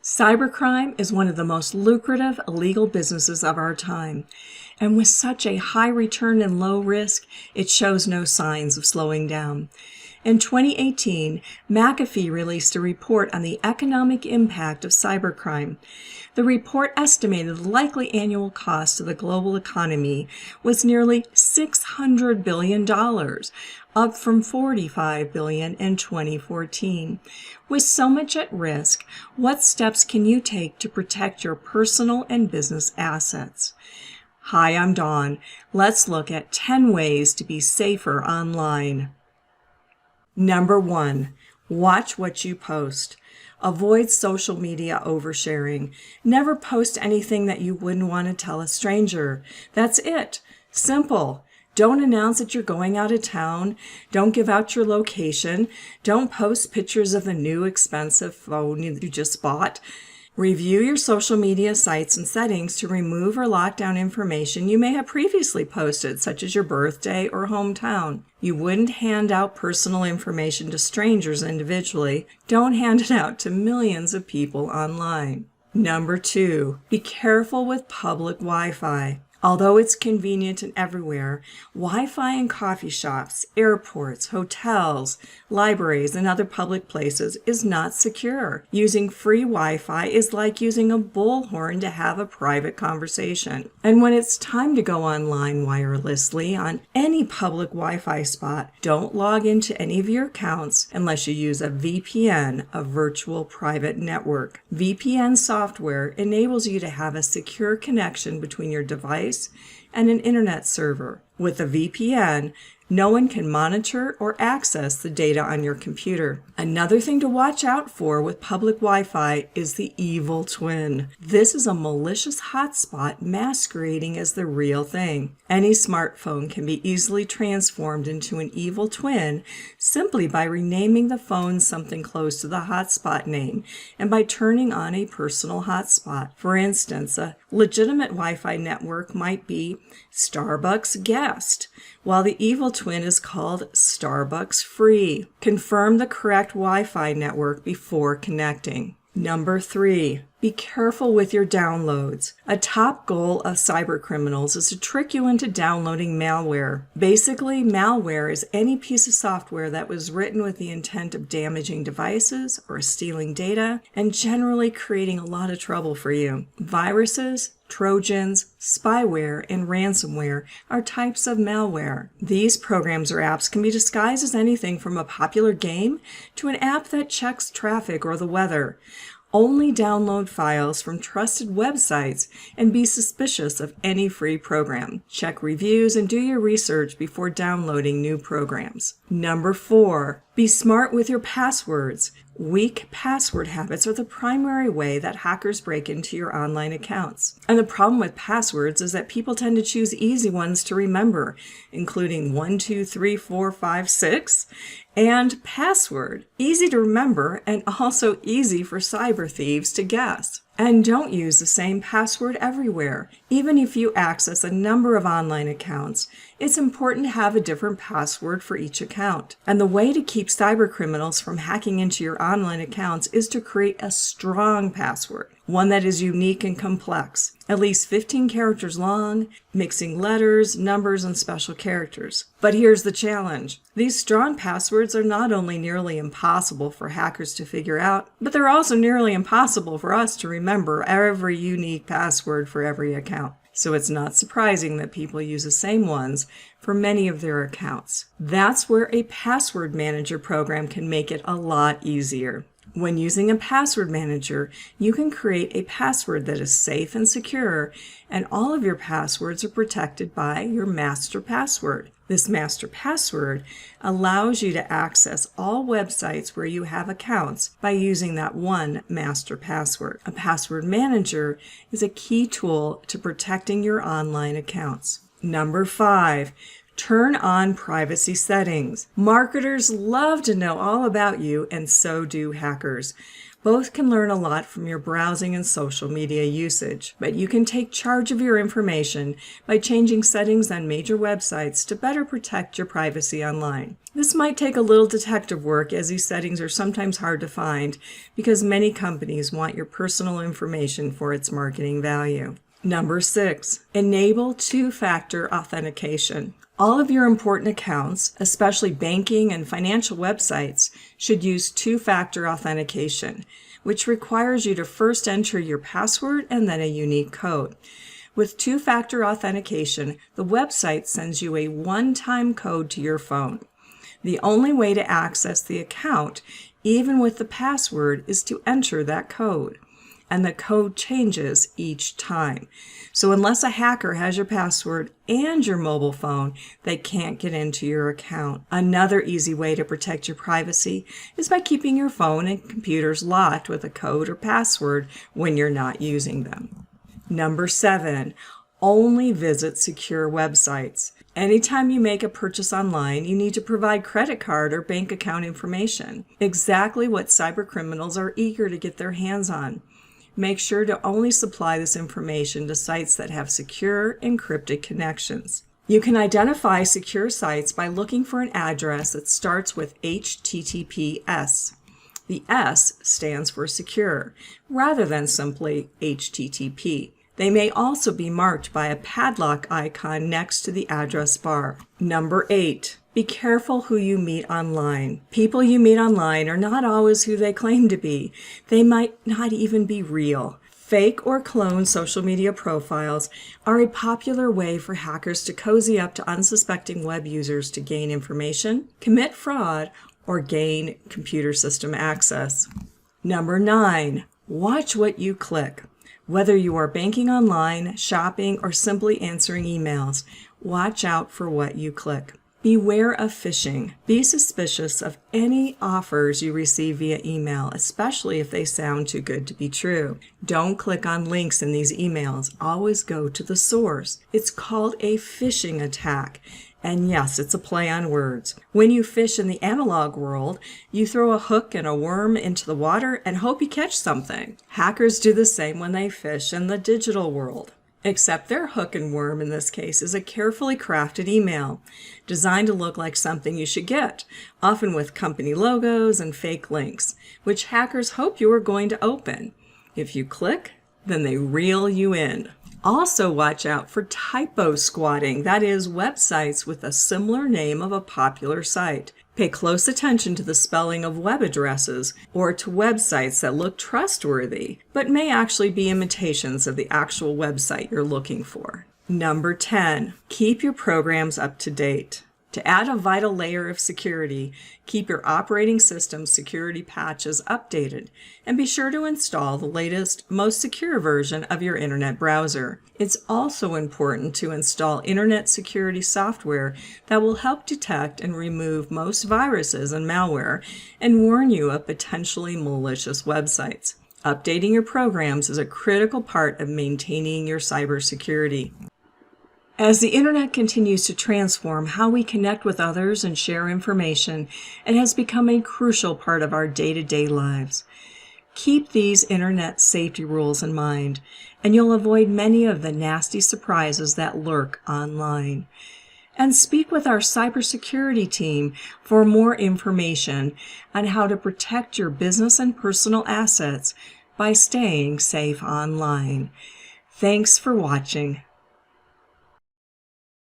Cybercrime is one of the most lucrative illegal businesses of our time, and with such a high return and low risk, it shows no signs of slowing down. In 2018, McAfee released a report on the economic impact of cybercrime. The report estimated the likely annual cost to the global economy was nearly $600 billion, up from $45 billion in 2014. With so much at risk, what steps can you take to protect your personal and business assets? Hi, I'm Dawn. Let's look at 10 ways to be safer online. Number 1, watch what you post. Avoid social media oversharing. Never post anything that you wouldn't want to tell a stranger. That's it. Simple. Don't announce that you're going out of town. Don't give out your location. Don't post pictures of the new expensive phone you just bought. Review your social media sites and settings to remove or lock down information you may have previously posted, such as your birthday or hometown. You wouldn't hand out personal information to strangers individually. Don't hand it out to millions of people online. Number 2, be careful with public Wi-Fi. Although it's convenient and everywhere, Wi-Fi in coffee shops, airports, hotels, libraries, and other public places is not secure. Using free Wi-Fi is like using a bullhorn to have a private conversation. And when it's time to go online wirelessly on any public Wi-Fi spot, don't log into any of your accounts unless you use a VPN, a virtual private network. VPN software enables you to have a secure connection between your device and an internet server. With a VPN, no one can monitor or access the data on your computer. Another thing to watch out for with public Wi-Fi is the evil twin. This is a malicious hotspot masquerading as the real thing. Any smartphone can be easily transformed into an evil twin simply by renaming the phone something close to the hotspot name and by turning on a personal hotspot. For instance, a legitimate Wi-Fi network might be Starbucks Guest, while the evil twin is called Starbucks Free. Confirm the correct Wi-Fi network before connecting. Number 3, be careful with your downloads. A top goal of cybercriminals is to trick you into downloading malware. Basically, malware is any piece of software that was written with the intent of damaging devices or stealing data and generally creating a lot of trouble for you. Viruses, Trojans, spyware, and ransomware are types of malware. These programs or apps can be disguised as anything from a popular game to an app that checks traffic or the weather. Only download files from trusted websites and be suspicious of any free program. Check reviews and do your research before downloading new programs. Number 4, be smart with your passwords. Weak password habits are the primary way that hackers break into your online accounts. And the problem with passwords is that people tend to choose easy ones to remember, including 1, 2, 3, 4, 5, 6, and password. Easy to remember and also easy for cyber thieves to guess. And don't use the same password everywhere. Even if you access a number of online accounts, it's important to have a different password for each account. And the way to keep cybercriminals from hacking into your online accounts is to create a strong password, one that is unique and complex, at least 15 characters long, mixing letters, numbers, and special characters. But here's the challenge. These strong passwords are not only nearly impossible for hackers to figure out, but they're also nearly impossible for us to remember every unique password for every account. So it's not surprising that people use the same ones for many of their accounts. That's where a password manager program can make it a lot easier. When using a password manager, you can create a password that is safe and secure, and all of your passwords are protected by your master password. This master password allows you to access all websites where you have accounts by using that one master password. A password manager is a key tool to protecting your online accounts. Number 5, turn on privacy settings. Marketers love to know all about you, and so do hackers. Both can learn a lot from your browsing and social media usage, but you can take charge of your information by changing settings on major websites to better protect your privacy online. This might take a little detective work, as these settings are sometimes hard to find because many companies want your personal information for its marketing value. Number 6, enable two-factor authentication. All of your important accounts, especially banking and financial websites, should use two-factor authentication, which requires you to first enter your password and then a unique code. With two-factor authentication, the website sends you a one-time code to your phone. The only way to access the account, even with the password, is to enter that code. And the code changes each time. So unless a hacker has your password and your mobile phone, they can't get into your account. Another easy way to protect your privacy is by keeping your phone and computers locked with a code or password when you're not using them. Number 7, only visit secure websites. Anytime you make a purchase online, you need to provide credit card or bank account information, exactly what cybercriminals are eager to get their hands on. Make sure to only supply this information to sites that have secure, encrypted connections. You can identify secure sites by looking for an address that starts with HTTPS. The S stands for secure, rather than simply HTTP. They may also be marked by a padlock icon next to the address bar. Number 8. Be careful who you meet online. People you meet online are not always who they claim to be. They might not even be real. Fake or clone social media profiles are a popular way for hackers to cozy up to unsuspecting web users to gain information, commit fraud, or gain computer system access. Number 9. Watch what you click. Whether you are banking online, shopping, or simply answering emails, watch out for what you click. Beware of phishing. Be suspicious of any offers you receive via email, especially if they sound too good to be true. Don't click on links in these emails. Always go to the source. It's called a phishing attack. And yes, it's a play on words. When you fish in the analog world, you throw a hook and a worm into the water and hope you catch something. Hackers do the same when they fish in the digital world. Except their hook and worm in this case is a carefully crafted email, designed to look like something you should get, often with company logos and fake links, which hackers hope you are going to open. If you click, then they reel you in. Also watch out for typo squatting, that is, websites with a similar name of a popular site. Pay close attention to the spelling of web addresses or to websites that look trustworthy, but may actually be imitations of the actual website you're looking for. Number 10, keep your programs up to date. To add a vital layer of security, keep your operating system security patches updated and be sure to install the latest, most secure version of your internet browser. It's also important to install internet security software that will help detect and remove most viruses and malware and warn you of potentially malicious websites. Updating your programs is a critical part of maintaining your cybersecurity. As the internet continues to transform how we connect with others and share information, it has become a crucial part of our day-to-day lives. Keep these internet safety rules in mind, and you'll avoid many of the nasty surprises that lurk online. And speak with our cybersecurity team for more information on how to protect your business and personal assets by staying safe online. Thanks for watching.